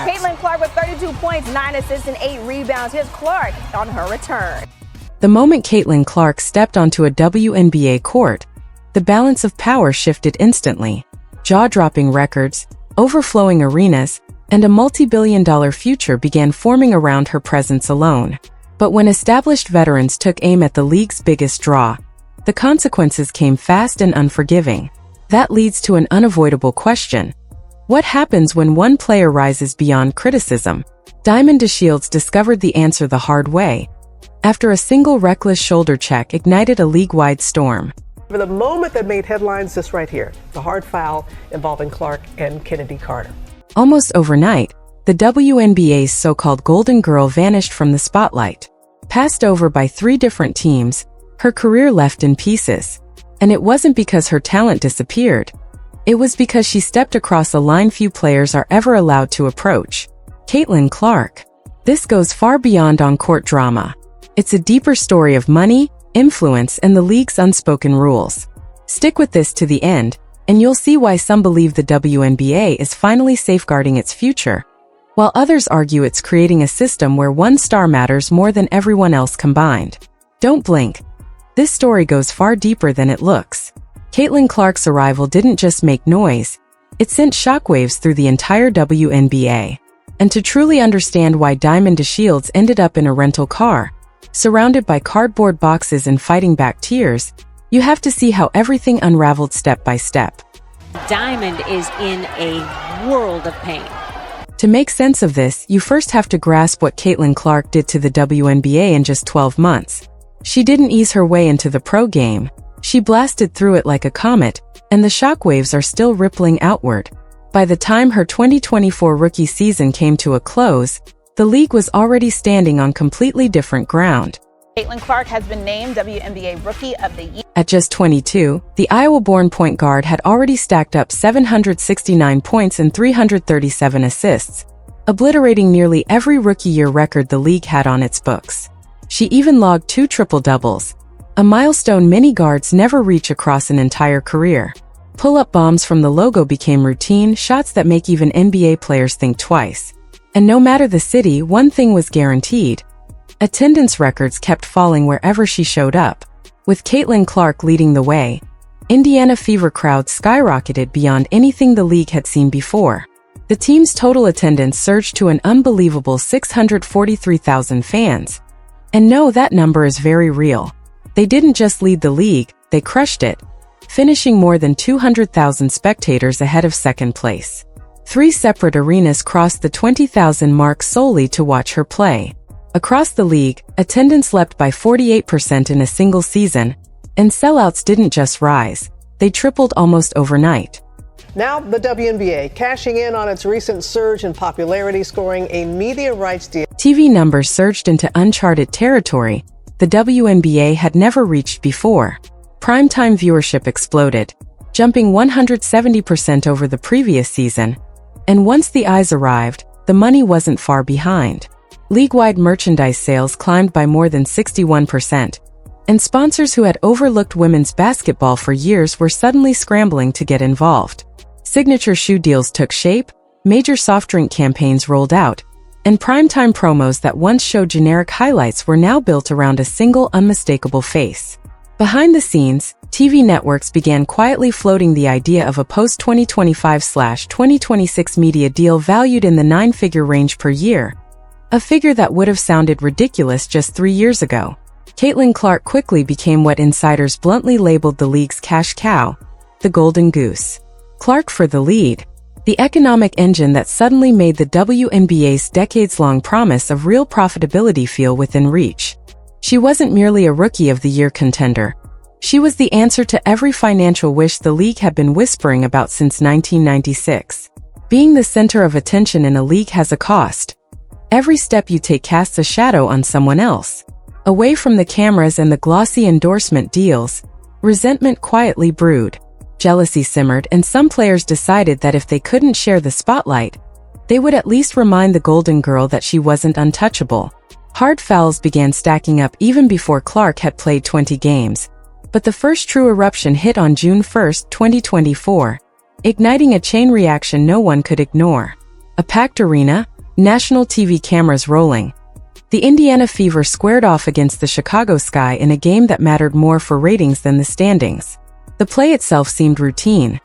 Caitlin Clark with 32 points, 9 assists, and 8 rebounds. Here's Clark on her return. The moment Caitlin Clark stepped onto a WNBA court, the balance of power shifted instantly. Jaw-dropping records, overflowing arenas, and a multi-billion-dollar future began forming around her presence alone. But when established veterans took aim at the league's biggest draw, the consequences came fast and unforgiving. That leads to an unavoidable question. What happens when one player rises beyond criticism? DeShields discovered the answer the hard way, after a single reckless shoulder check ignited a league-wide storm. For the moment that made headlines, this right here, the hard foul involving Clark and Kennedy Carter. Almost overnight, the WNBA's so-called Golden Girl vanished from the spotlight. Passed over by 3 different teams, her career left in pieces. And it wasn't because her talent disappeared. It was because she stepped across a line few players are ever allowed to approach. Caitlin Clark. This goes far beyond on-court drama. It's a deeper story of money, influence, and the league's unspoken rules. Stick with this to the end, and you'll see why some believe the WNBA is finally safeguarding its future, while others argue it's creating a system where one star matters more than everyone else combined. Don't blink. This story goes far deeper than it looks. Caitlin Clark's arrival didn't just make noise, it sent shockwaves through the entire WNBA. And to truly understand why DeShields ended up in a rental car, surrounded by cardboard boxes and fighting back tears, you have to see how everything unraveled step by step. Diamond is in a world of pain. To make sense of this, you first have to grasp what Caitlin Clark did to the WNBA in just 12 months. She didn't ease her way into the pro game. She blasted through it like a comet, and the shockwaves are still rippling outward. By the time her 2024 rookie season came to a close, the league was already standing on completely different ground. Caitlin Clark has been named WNBA Rookie of the Year. At just 22, the Iowa-born point guard had already stacked up 769 points and 337 assists, obliterating nearly every rookie-year record the league had on its books. She even logged 2 triple-doubles, a milestone many guards never reach across an entire career. Pull-up bombs from the logo became routine, shots that make even NBA players think twice. And no matter the city, one thing was guaranteed. Attendance records kept falling wherever she showed up. With Caitlin Clark leading the way, Indiana Fever crowds skyrocketed beyond anything the league had seen before. The team's total attendance surged to an unbelievable 643,000 fans. And no, that number is very real. They didn't just lead the league, they crushed it, finishing more than 200,000 spectators ahead of second place. 3 separate arenas crossed the 20,000 mark solely to watch her play. Across the league, attendance leapt by 48% in a single season, and sellouts didn't just rise, they tripled almost overnight. Now the WNBA cashing in on its recent surge in popularity, scoring a media rights deal. TV numbers surged into uncharted territory the WNBA had never reached before. Primetime viewership exploded, jumping 170% over the previous season. And once the eyes arrived, the money wasn't far behind. League-wide merchandise sales climbed by more than 61%, and sponsors who had overlooked women's basketball for years were suddenly scrambling to get involved. Signature shoe deals took shape, major soft drink campaigns rolled out, and primetime promos that once showed generic highlights were now built around a single unmistakable face. Behind the scenes, TV networks began quietly floating the idea of a post-2025/2026 media deal valued in the 9-figure range per year, a figure that would have sounded ridiculous just 3 years ago. Caitlin Clark quickly became what insiders bluntly labeled the league's cash cow, the golden goose. Clark for the lead, the economic engine that suddenly made the WNBA's decades-long promise of real profitability feel within reach. She wasn't merely a Rookie of the Year contender. She was the answer to every financial wish the league had been whispering about since 1996. Being the center of attention in a league has a cost. Every step you take casts a shadow on someone else. Away from the cameras and the glossy endorsement deals, resentment quietly brewed. Jealousy simmered, and some players decided that if they couldn't share the spotlight, they would at least remind the Golden Girl that she wasn't untouchable. Hard fouls began stacking up even before Clark had played 20 games. But the first true eruption hit on June 1, 2024, igniting a chain reaction no one could ignore. A packed arena, national TV cameras rolling. The Indiana Fever squared off against the Chicago Sky in a game that mattered more for ratings than the standings. The play itself seemed routine.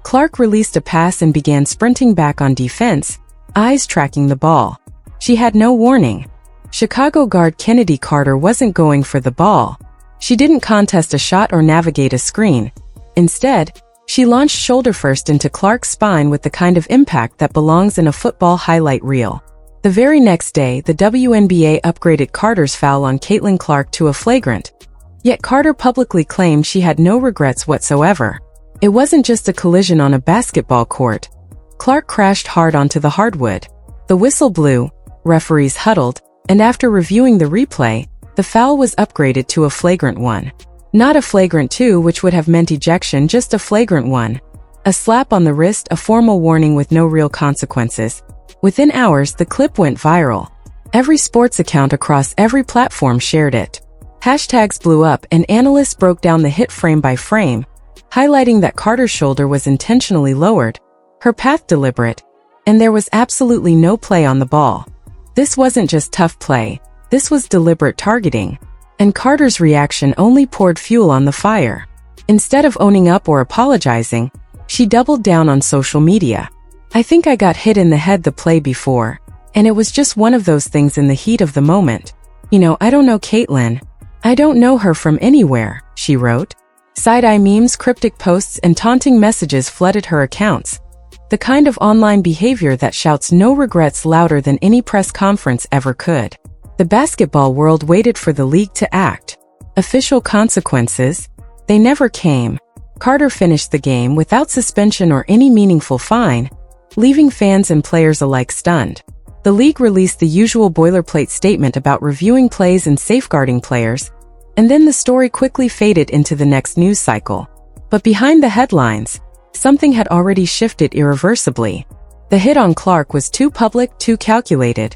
Clark released a pass and began sprinting back on defense, eyes tracking the ball. She had no warning. Chicago guard Kennedy Carter wasn't going for the ball. She didn't contest a shot or navigate a screen. Instead, she launched shoulder first into Clark's spine with the kind of impact that belongs in a football highlight reel. The very next day, the WNBA upgraded Carter's foul on Caitlin Clark to a flagrant. Yet Carter publicly claimed she had no regrets whatsoever. It wasn't just a collision on a basketball court. Clark crashed hard onto the hardwood. The whistle blew, referees huddled, and after reviewing the replay, the foul was upgraded to a flagrant 1. Not a flagrant 2, which would have meant ejection, just a flagrant 1. A slap on the wrist, a formal warning with no real consequences. Within hours, the clip went viral. Every sports account across every platform shared it. Hashtags blew up and analysts broke down the hit frame by frame, highlighting that Carter's shoulder was intentionally lowered, her path deliberate, and there was absolutely no play on the ball. This wasn't just tough play, this was deliberate targeting, and Carter's reaction only poured fuel on the fire. Instead of owning up or apologizing, she doubled down on social media. "I think I got hit in the head the play before, and it was just one of those things in the heat of the moment. I don't know Caitlin. I don't know her from anywhere," she wrote. Side-eye memes, cryptic posts, and taunting messages flooded her accounts. The kind of online behavior that shouts no regrets louder than any press conference ever could. The basketball world waited for the league to act. Official consequences? They never came. Carter finished the game without suspension or any meaningful fine, leaving fans and players alike stunned. The league released the usual boilerplate statement about reviewing plays and safeguarding players, and then the story quickly faded into the next news cycle. But behind the headlines, something had already shifted irreversibly. The hit on Clark was too public, too calculated.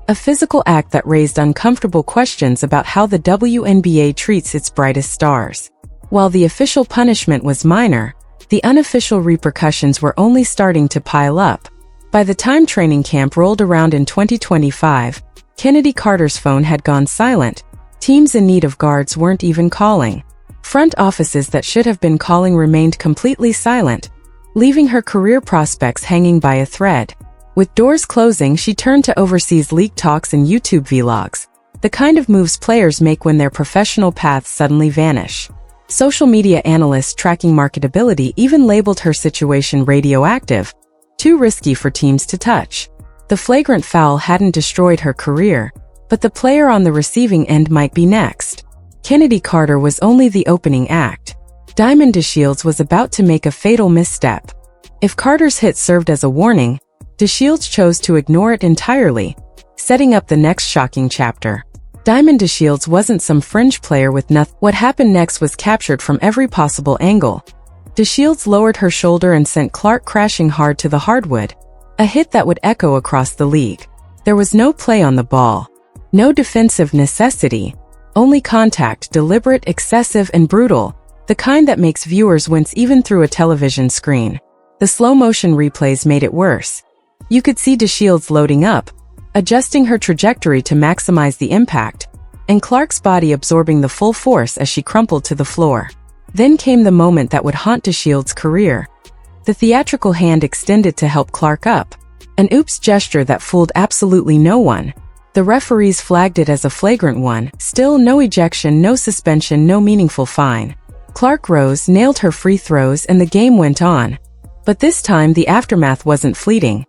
A physical act that raised uncomfortable questions about how the WNBA treats its brightest stars. While the official punishment was minor, the unofficial repercussions were only starting to pile up. By the time training camp rolled around in 2025, Kennedy Carter's phone had gone silent. Teams in need of guards weren't even calling. Front offices that should have been calling remained completely silent, leaving her career prospects hanging by a thread. With doors closing, she turned to overseas league talks and YouTube vlogs, the kind of moves players make when their professional paths suddenly vanish. Social media analysts tracking marketability even labeled her situation radioactive, too risky for teams to touch. The flagrant foul hadn't destroyed her career, but the player on the receiving end might be next. Kennedy Carter was only the opening act. Diamond DeShields was about to make a fatal misstep. If Carter's hit served as a warning, DeShields chose to ignore it entirely, setting up the next shocking chapter. Diamond DeShields wasn't some fringe player with nothing. What happened next was captured from every possible angle. DeShields lowered her shoulder and sent Clark crashing hard to the hardwood, a hit that would echo across the league. There was no play on the ball, no defensive necessity, only contact, deliberate, excessive, and brutal, the kind that makes viewers wince even through a television screen. The slow-motion replays made it worse. You could see DeShields loading up, adjusting her trajectory to maximize the impact, and Clark's body absorbing the full force as she crumpled to the floor. Then came the moment that would haunt DeShields' career. The theatrical hand extended to help Clark up, an oops gesture that fooled absolutely no one. The referees flagged it as a flagrant 1, still no ejection, no suspension, no meaningful fine. Clark rose, nailed her free throws, and the game went on. But this time the aftermath wasn't fleeting.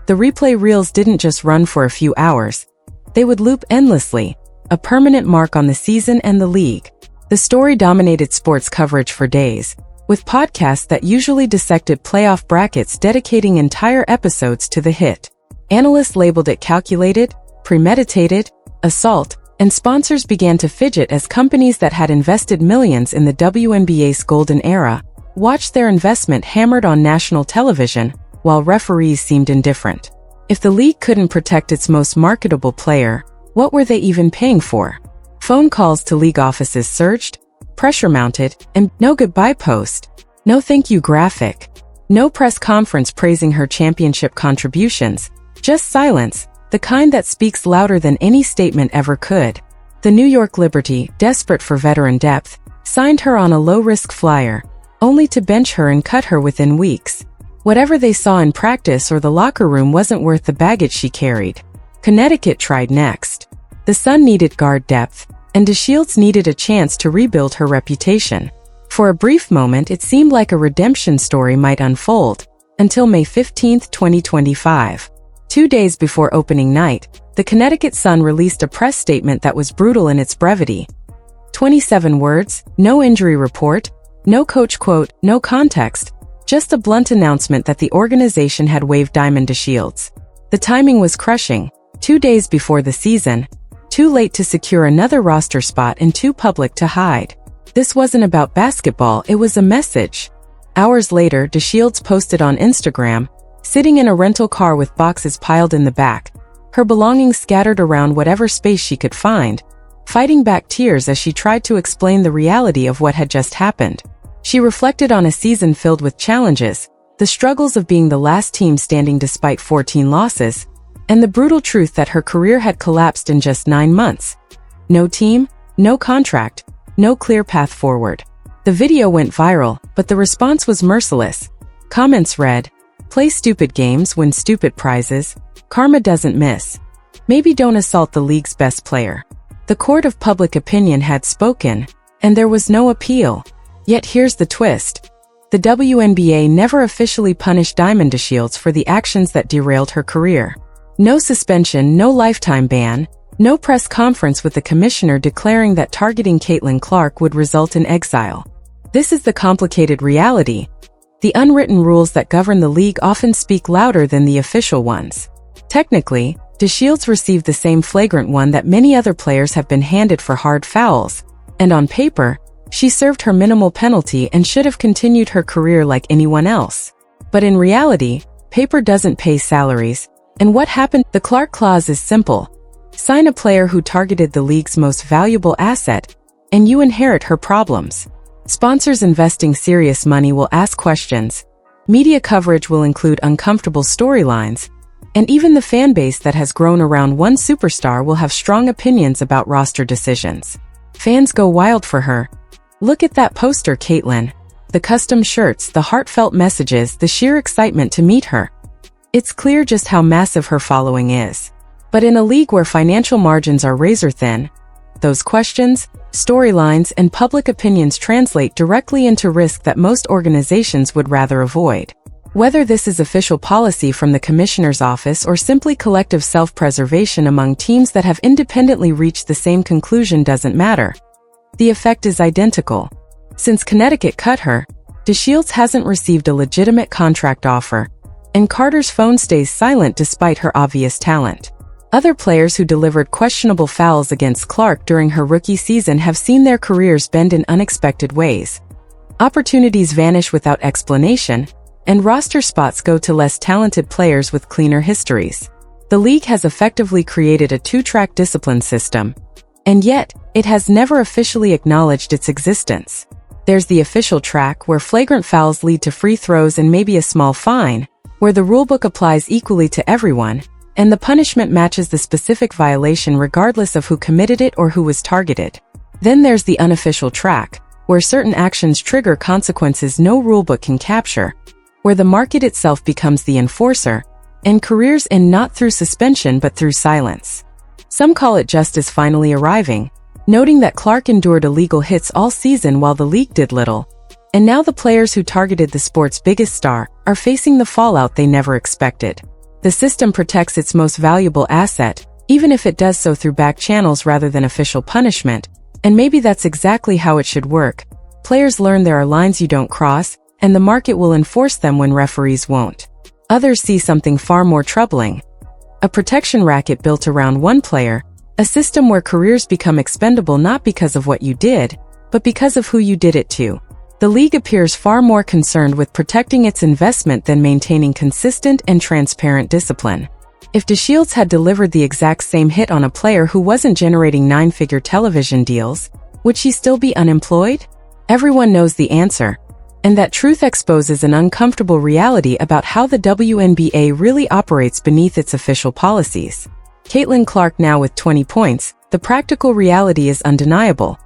The replay reels didn't just run for a few hours. They would loop endlessly, a permanent mark on the season and the league. The story dominated sports coverage for days, with podcasts that usually dissected playoff brackets dedicating entire episodes to the hit. Analysts labeled it calculated, premeditated, assault, and sponsors began to fidget as companies that had invested millions in the WNBA's golden era watched their investment hammered on national television, while referees seemed indifferent. If the league couldn't protect its most marketable player, what were they even paying for? Phone calls to league offices surged, pressure mounted, and no goodbye post, no thank you graphic, no press conference praising her championship contributions, Just silence, the kind that speaks louder than any statement ever could. The New York Liberty, desperate for veteran depth, signed her on a low-risk flyer, only to bench her and cut her within weeks. Whatever they saw in practice or the locker room wasn't worth the baggage she carried. Connecticut tried next. The Sun needed guard depth, and DeShields needed a chance to rebuild her reputation. For a brief moment it seemed like a redemption story might unfold, until May 15, 2025. 2 days before opening night, the Connecticut Sun released a press statement that was brutal in its brevity. 27 words, no injury report, no coach quote, no context, just a blunt announcement that the organization had waived Diamond DeShields. The timing was crushing. 2 days before the season, too late to secure another roster spot and too public to hide. This wasn't about basketball, it was a message. Hours later, DeShields posted on Instagram, sitting in a rental car with boxes piled in the back, her belongings scattered around whatever space she could find, fighting back tears as she tried to explain the reality of what had just happened. She reflected on a season filled with challenges, the struggles of being the last team standing despite 14 losses, and the brutal truth that her career had collapsed in just 9 months. No team, no contract, no clear path forward. The video went viral, but the response was merciless. Comments read, "Play stupid games, win stupid prizes. Karma doesn't miss. Maybe don't assault the league's best player." The court of public opinion had spoken, and there was no appeal. Yet here's the twist. The WNBA never officially punished Diamond DeShields for the actions that derailed her career. No suspension, no lifetime ban, no press conference with the commissioner declaring that targeting Caitlin Clark would result in exile. This is the complicated reality. The unwritten rules that govern the league often speak louder than the official ones. Technically, DeShields received the same flagrant one that many other players have been handed for hard fouls, and on paper, she served her minimal penalty and should have continued her career like anyone else. But in reality, paper doesn't pay salaries, and what happened? The Clark clause is simple. Sign a player who targeted the league's most valuable asset, and you inherit her problems. Sponsors investing serious money will ask questions. Media coverage will include uncomfortable storylines, and even the fan base that has grown around one superstar will have strong opinions about roster decisions. Fans go wild for her. Look at that poster, Caitlin. The custom shirts, the heartfelt messages, the sheer excitement to meet her. It's clear just how massive her following is. But in a league where financial margins are razor thin, those questions, storylines, and public opinions translate directly into risk that most organizations would rather avoid. Whether this is official policy from the commissioner's office or simply collective self-preservation among teams that have independently reached the same conclusion doesn't matter. The effect is identical. Since Connecticut cut her, DeShields hasn't received a legitimate contract offer, and Carter's phone stays silent despite her obvious talent. Other players who delivered questionable fouls against Clark during her rookie season have seen their careers bend in unexpected ways. Opportunities vanish without explanation, and roster spots go to less talented players with cleaner histories. The league has effectively created a two-track discipline system, and yet, it has never officially acknowledged its existence. There's the official track, where flagrant fouls lead to free throws and maybe a small fine, where the rulebook applies equally to everyone, and the punishment matches the specific violation regardless of who committed it or who was targeted. Then there's the unofficial track, where certain actions trigger consequences no rulebook can capture, where the market itself becomes the enforcer, and careers end not through suspension but through silence. Some call it justice finally arriving, noting that Clark endured illegal hits all season while the league did little, and now the players who targeted the sport's biggest star are facing the fallout they never expected. The system protects its most valuable asset, even if it does so through back channels rather than official punishment, and maybe that's exactly how it should work. Players learn there are lines you don't cross, and the market will enforce them when referees won't. Others see something far more troubling. A protection racket built around one player, a system where careers become expendable not because of what you did, but because of who you did it to. The league appears far more concerned with protecting its investment than maintaining consistent and transparent discipline. If DeShields had delivered the exact same hit on a player who wasn't generating 9-figure television deals, would she still be unemployed? Everyone knows the answer. And that truth exposes an uncomfortable reality about how the WNBA really operates beneath its official policies. Caitlin Clark now with 20 points, the practical reality is undeniable.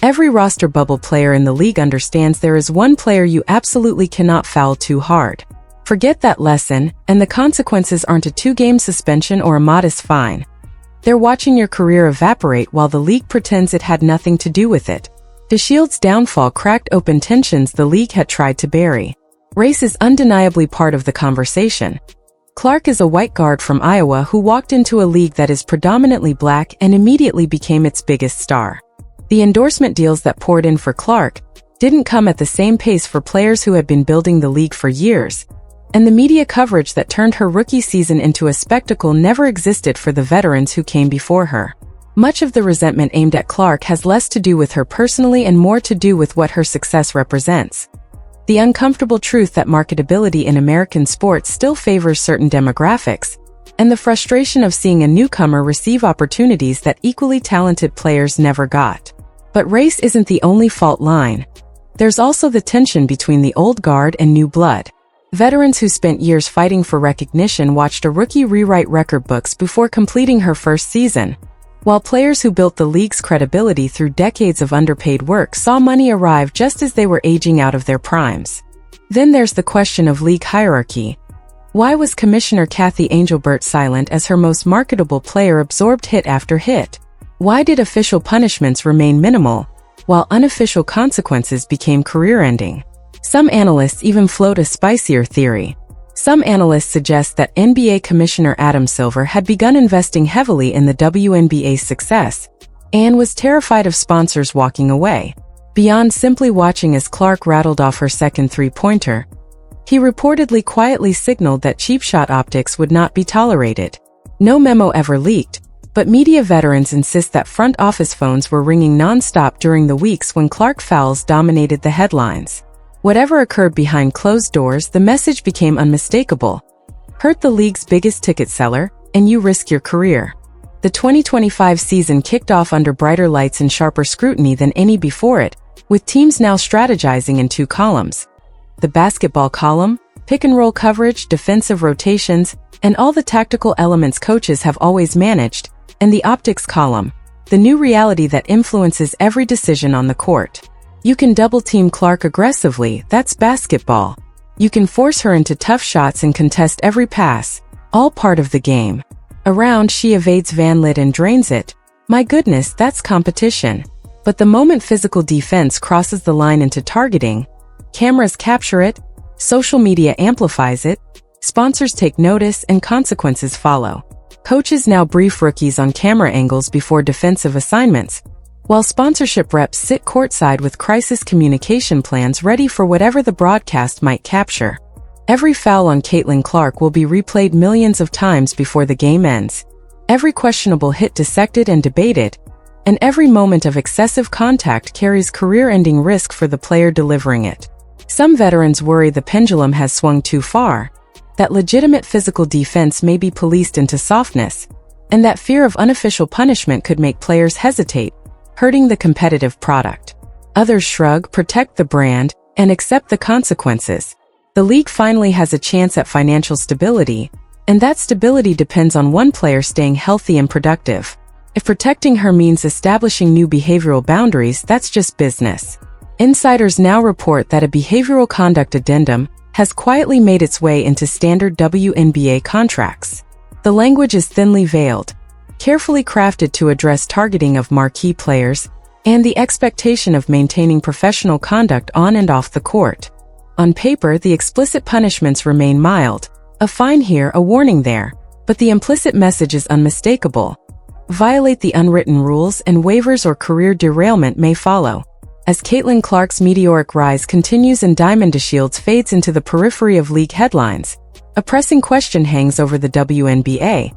Every roster bubble player in the league understands there is one player you absolutely cannot foul too hard. Forget that lesson, and the consequences aren't a 2-game suspension or a modest fine. They're watching your career evaporate while the league pretends it had nothing to do with it. DeShields' downfall cracked open tensions the league had tried to bury. Race is undeniably part of the conversation. Clark is a white guard from Iowa who walked into a league that is predominantly black and immediately became its biggest star. The endorsement deals that poured in for Clark didn't come at the same pace for players who had been building the league for years, and the media coverage that turned her rookie season into a spectacle never existed for the veterans who came before her. Much of the resentment aimed at Clark has less to do with her personally and more to do with what her success represents. The uncomfortable truth that marketability in American sports still favors certain demographics, and the frustration of seeing a newcomer receive opportunities that equally talented players never got. But race isn't the only fault line. There's also the tension between the old guard and new blood. Veterans who spent years fighting for recognition watched a rookie rewrite record books before completing her first season, while players who built the league's credibility through decades of underpaid work saw money arrive just as they were aging out of their primes. Then there's the question of league hierarchy. Why was Commissioner Kathy Angelbert silent as her most marketable player absorbed hit after hit? Why did official punishments remain minimal, while unofficial consequences became career-ending? Some analysts even float a spicier theory. Some analysts suggest that NBA Commissioner Adam Silver had begun investing heavily in the WNBA's success and was terrified of sponsors walking away. Beyond simply watching as Clark rattled off her second three-pointer, he reportedly quietly signaled that cheap shot optics would not be tolerated. No memo ever leaked, but media veterans insist that front office phones were ringing non-stop during the weeks when Clark fouls dominated the headlines. Whatever occurred behind closed doors, the message became unmistakable. Hurt the league's biggest ticket seller, and you risk your career. The 2025 season kicked off under brighter lights and sharper scrutiny than any before it, with teams now strategizing in 2 columns. The basketball column, pick-and-roll coverage, defensive rotations, and all the tactical elements coaches have always managed, and the optics column, the new reality that influences every decision on the court. You can double-team Clark aggressively, that's basketball. You can force her into tough shots and contest every pass, all part of the game. Around, she evades Van Lit and drains it. My goodness, that's competition. But the moment physical defense crosses the line into targeting, cameras capture it, social media amplifies it, sponsors take notice, and consequences follow. Coaches now brief rookies on camera angles before defensive assignments, while sponsorship reps sit courtside with crisis communication plans ready for whatever the broadcast might capture. Every foul on Caitlin Clark will be replayed millions of times before the game ends, every questionable hit dissected and debated, and every moment of excessive contact carries career-ending risk for the player delivering it. Some veterans worry the pendulum has swung too far, that legitimate physical defense may be policed into softness, and that fear of unofficial punishment could make players hesitate, hurting the competitive product. Others shrug, protect the brand, and accept the consequences. The league finally has a chance at financial stability, and that stability depends on one player staying healthy and productive. If protecting her means establishing new behavioral boundaries, that's just business. Insiders now report that a behavioral conduct addendum has quietly made its way into standard WNBA contracts. The language is thinly veiled, carefully crafted to address targeting of marquee players and the expectation of maintaining professional conduct on and off the court. On paper, the explicit punishments remain mild, a fine here, a warning there, but the implicit message is unmistakable. Violate the unwritten rules and waivers or career derailment may follow. As Caitlin Clark's meteoric rise continues and Diamond DeShields fades into the periphery of league headlines, a pressing question hangs over the WNBA.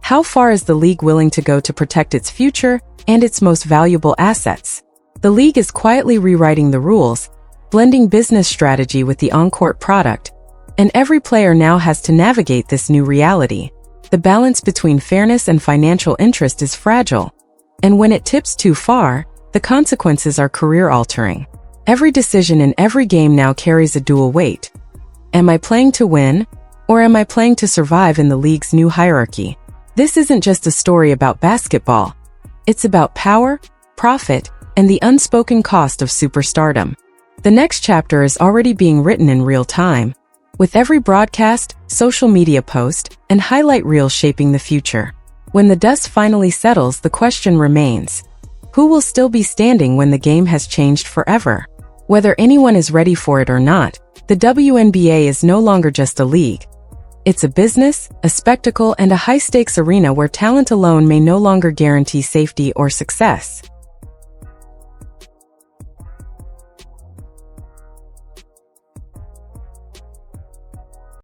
How far is the league willing to go to protect its future and its most valuable assets? The league is quietly rewriting the rules, blending business strategy with the on-court product, and every player now has to navigate this new reality. The balance between fairness and financial interest is fragile, and when it tips too far, the consequences are career-altering. Every decision in every game now carries a dual weight. Am I playing to win, or am I playing to survive in the league's new hierarchy? This isn't just a story about basketball. It's about power, profit, and the unspoken cost of superstardom. The next chapter is already being written in real time, with every broadcast, social media post, and highlight reel shaping the future. When the dust finally settles, the question remains: who will still be standing when the game has changed forever? Whether anyone is ready for it or not, the WNBA is no longer just a league. It's a business, a spectacle, and a high-stakes arena where talent alone may no longer guarantee safety or success.